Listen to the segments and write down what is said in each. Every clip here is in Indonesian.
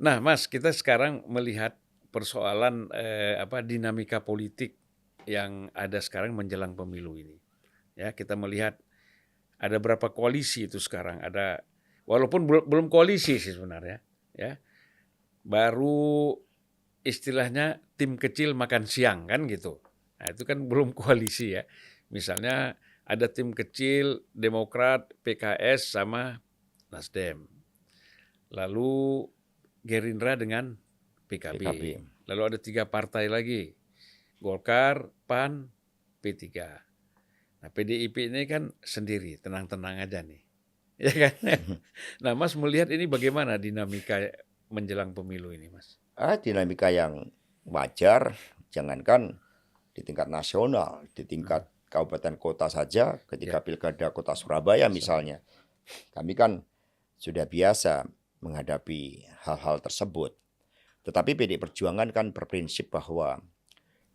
Nah, Mas, kita sekarang melihat persoalan dinamika politik yang ada sekarang menjelang pemilu ini. Ya, kita melihat ada berapa koalisi itu sekarang. Ada walaupun belum koalisi sih sebenarnya, ya. Baru istilahnya tim kecil makan siang kan gitu. Nah, itu kan belum koalisi ya. Misalnya ada tim kecil Demokrat, PKS sama Nasdem. Lalu Gerindra dengan PKB. PKB. Lalu ada 3 partai lagi, Golkar, PAN, P3. Nah, PDIP ini kan sendiri, tenang-tenang aja nih. Ya kan? Nah, Mas melihat ini bagaimana dinamika menjelang pemilu ini, Mas? Dinamika yang wajar, jangankan di tingkat nasional, di Hmm. tingkat kabupaten kota saja, Ya, ketika pilkada kota Surabaya misalnya, kami kan sudah biasa menghadapi hal-hal tersebut. Tetapi PD Perjuangan kan berprinsip bahwa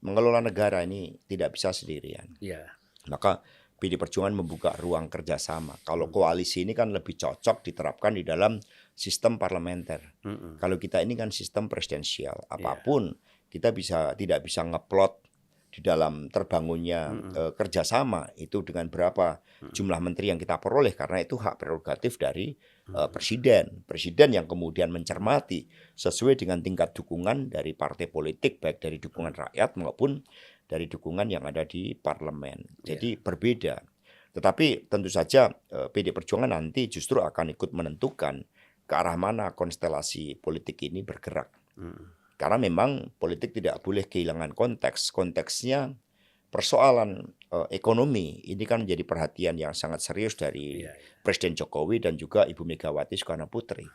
mengelola negara ini tidak bisa sendirian. ya. Maka PD Perjuangan membuka ruang kerjasama. Kalau Hmm. koalisi ini kan lebih cocok diterapkan di dalam sistem parlementer. Hmm. Kalau kita ini kan sistem presidensial. Ya. Apapun kita tidak bisa ngeplot di dalam terbangunnya Hmm. kerjasama itu dengan berapa Hmm. jumlah menteri yang kita peroleh, karena itu hak prerogatif dari Hmm. presiden yang kemudian mencermati sesuai dengan tingkat dukungan dari partai politik, baik dari dukungan rakyat maupun dari dukungan yang ada di parlemen. Ya. Jadi berbeda. Tetapi tentu saja PD Perjuangan nanti justru akan ikut menentukan ke arah mana konstelasi politik ini bergerak. Hmm. Karena memang politik tidak boleh kehilangan konteks. Konteksnya persoalan ekonomi ini kan menjadi perhatian yang sangat serius dari Ya. Presiden Jokowi dan juga Ibu Megawati Soekarno Putri.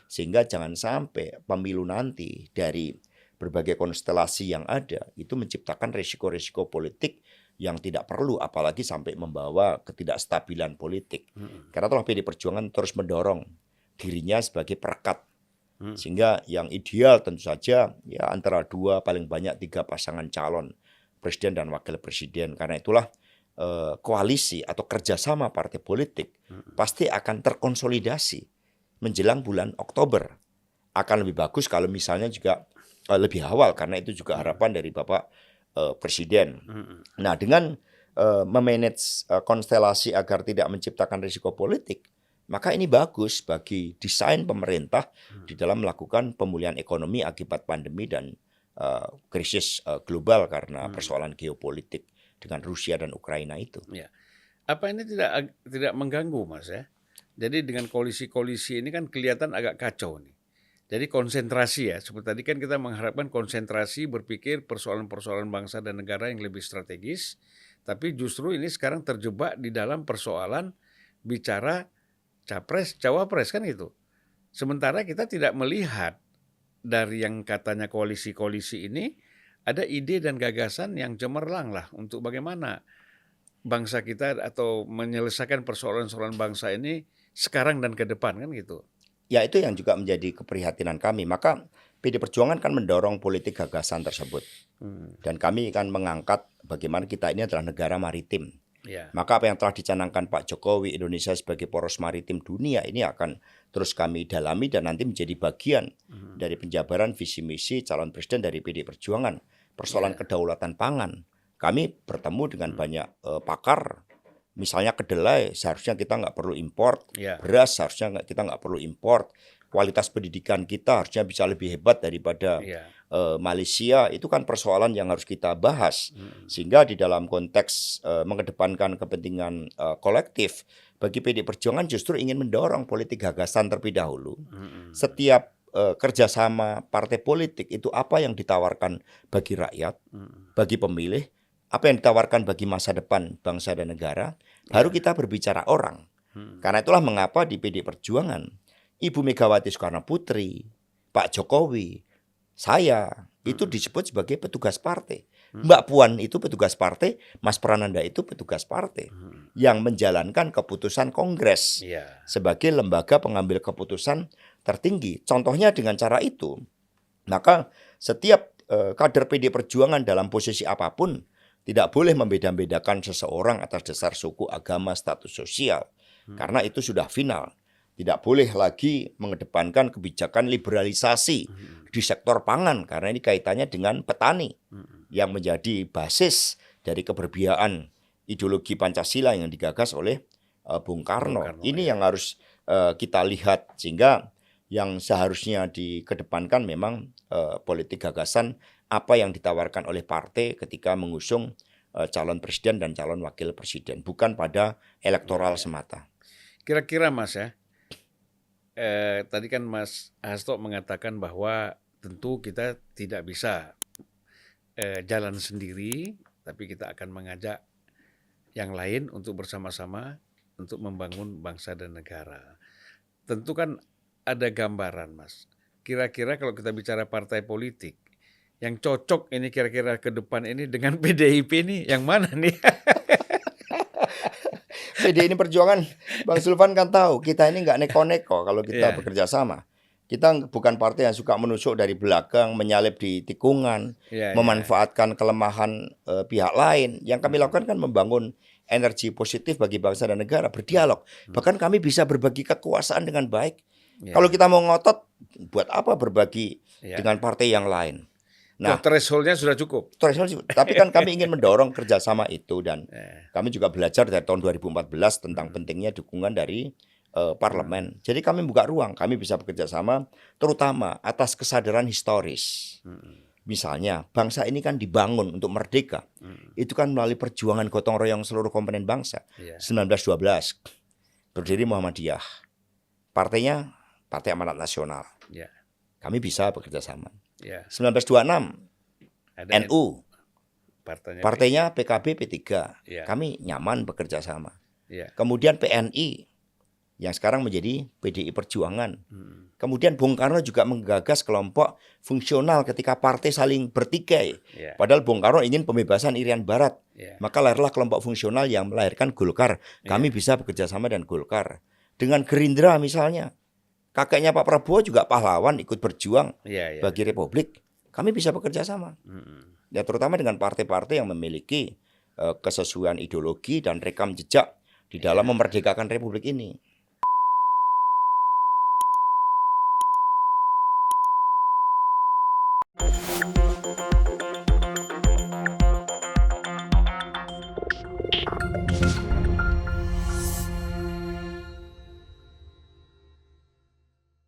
Sehingga jangan sampai pemilu nanti dari berbagai konstelasi yang ada itu menciptakan resiko-resiko politik yang tidak perlu, apalagi sampai membawa ketidakstabilan politik. Hmm. Karena telah PD Perjuangan terus mendorong dirinya sebagai perekat, Hmm. sehingga yang ideal tentu saja ya antara 2 paling banyak 3 pasangan calon presiden dan wakil presiden. Karena itulah koalisi atau kerjasama partai politik pasti akan terkonsolidasi menjelang bulan Oktober. Akan lebih bagus kalau misalnya juga lebih awal, karena itu juga harapan dari Bapak Presiden. Hmm. Nah, dengan memanage konstelasi agar tidak menciptakan risiko politik, maka ini bagus bagi desain pemerintah di dalam melakukan pemulihan ekonomi akibat pandemi dan krisis global karena persoalan geopolitik dengan Rusia dan Ukraina itu. Ya. Apa ini tidak mengganggu, Mas ya? Jadi dengan koalisi-koalisi ini kan kelihatan agak kacau nih. Jadi konsentrasi ya, seperti tadi kan kita mengharapkan konsentrasi berpikir persoalan-persoalan bangsa dan negara yang lebih strategis, tapi justru ini sekarang terjebak di dalam persoalan bicara capres, cawapres kan gitu. Sementara kita tidak melihat dari yang katanya koalisi-koalisi ini ada ide dan gagasan yang cemerlang lah untuk bagaimana bangsa kita atau menyelesaikan persoalan-persoalan bangsa ini sekarang dan ke depan kan gitu. Ya, itu yang juga menjadi keprihatinan kami. Maka PD Perjuangan kan mendorong politik gagasan tersebut. Hmm. Dan kami kan mengangkat bagaimana kita ini adalah negara maritim. Ya. Maka apa yang telah dicanangkan Pak Jokowi, Indonesia sebagai poros maritim dunia, ini akan terus kami dalami dan nanti menjadi bagian dari penjabaran visi misi calon presiden dari PD Perjuangan. Persoalan kedaulatan pangan. Kami bertemu dengan banyak pakar. Misalnya kedelai seharusnya kita nggak perlu import, Ya. beras seharusnya kita nggak perlu import, kualitas pendidikan kita harusnya bisa lebih hebat daripada Ya. Malaysia. Itu kan persoalan yang harus kita bahas, sehingga di dalam konteks mengedepankan kepentingan kolektif, bagi PD Perjuangan justru ingin mendorong politik gagasan terlebih dahulu. Setiap kerjasama partai politik itu apa yang ditawarkan bagi rakyat, bagi pemilih, apa yang ditawarkan bagi masa depan bangsa dan negara, baru kita berbicara orang. Karena itulah mengapa di PD Perjuangan, Ibu Megawati Soekarno Putri, Pak Jokowi, saya itu disebut sebagai petugas partai. Mbak Puan itu petugas partai, Mas Prananda itu petugas partai yang menjalankan keputusan Kongres Ya. sebagai lembaga pengambil keputusan tertinggi. Contohnya dengan cara itu, maka setiap kader PD Perjuangan dalam posisi apapun tidak boleh membeda-bedakan seseorang atas dasar suku, agama, status sosial. Karena itu sudah final. Tidak boleh lagi mengedepankan kebijakan liberalisasi di sektor pangan karena ini kaitannya dengan petani yang menjadi basis dari keberpihakan ideologi Pancasila yang digagas oleh Bung Karno. Ini yang harus kita lihat sehingga yang seharusnya dikedepankan memang politik gagasan apa yang ditawarkan oleh partai ketika mengusung calon presiden dan calon wakil presiden, bukan pada elektoral semata. Kira-kira Mas ya, tadi kan Mas Hasto mengatakan bahwa tentu kita tidak bisa jalan sendiri, tapi kita akan mengajak yang lain untuk bersama-sama untuk membangun bangsa dan negara. Tentu kan ada gambaran Mas. Kira-kira kalau kita bicara partai politik, yang cocok ini kira-kira ke depan ini dengan PDIP ini yang mana nih? PDI Perjuangan, Bang Sulvan kan tahu kita ini nggak neko-neko kalau kita bekerja sama. Kita bukan partai yang suka menusuk dari belakang, menyalip di tikungan, memanfaatkan kelemahan pihak lain. Yang kami lakukan kan membangun energi positif bagi bangsa dan negara, berdialog. Bahkan kami bisa berbagi kekuasaan dengan baik. Kalau kita mau ngotot, buat apa berbagi dengan partai yang lain? Nah, threshold-nya sudah cukup. Tapi kan kami ingin mendorong kerjasama itu dan kami juga belajar dari tahun 2014 tentang pentingnya dukungan dari parlemen. Jadi kami buka ruang, kami bisa bekerja sama terutama atas kesadaran historis. Misalnya bangsa ini kan dibangun untuk merdeka. Itu kan melalui perjuangan gotong royong seluruh komponen bangsa. 1912 berdiri Muhammadiyah. Partainya Partai Amanat Nasional. Kami bisa bekerja sama. 1926 ada NU. Partainya PKB P3. Kami nyaman bekerja sama. Kemudian PNI yang sekarang menjadi PDI Perjuangan. Kemudian Bung Karno juga menggagas kelompok fungsional ketika partai saling bertikai. Padahal Bung Karno ingin pembebasan Irian Barat. Maka lahirlah kelompok fungsional yang melahirkan Golkar. Kami bisa bekerja sama dengan Golkar. Dengan Gerindra misalnya. Kakeknya Pak Prabowo juga pahlawan ikut berjuang bagi Republik. Kami bisa bekerja sama. Ya terutama dengan partai-partai yang memiliki kesesuaian ideologi dan rekam jejak di dalam memerdekakan Republik ini.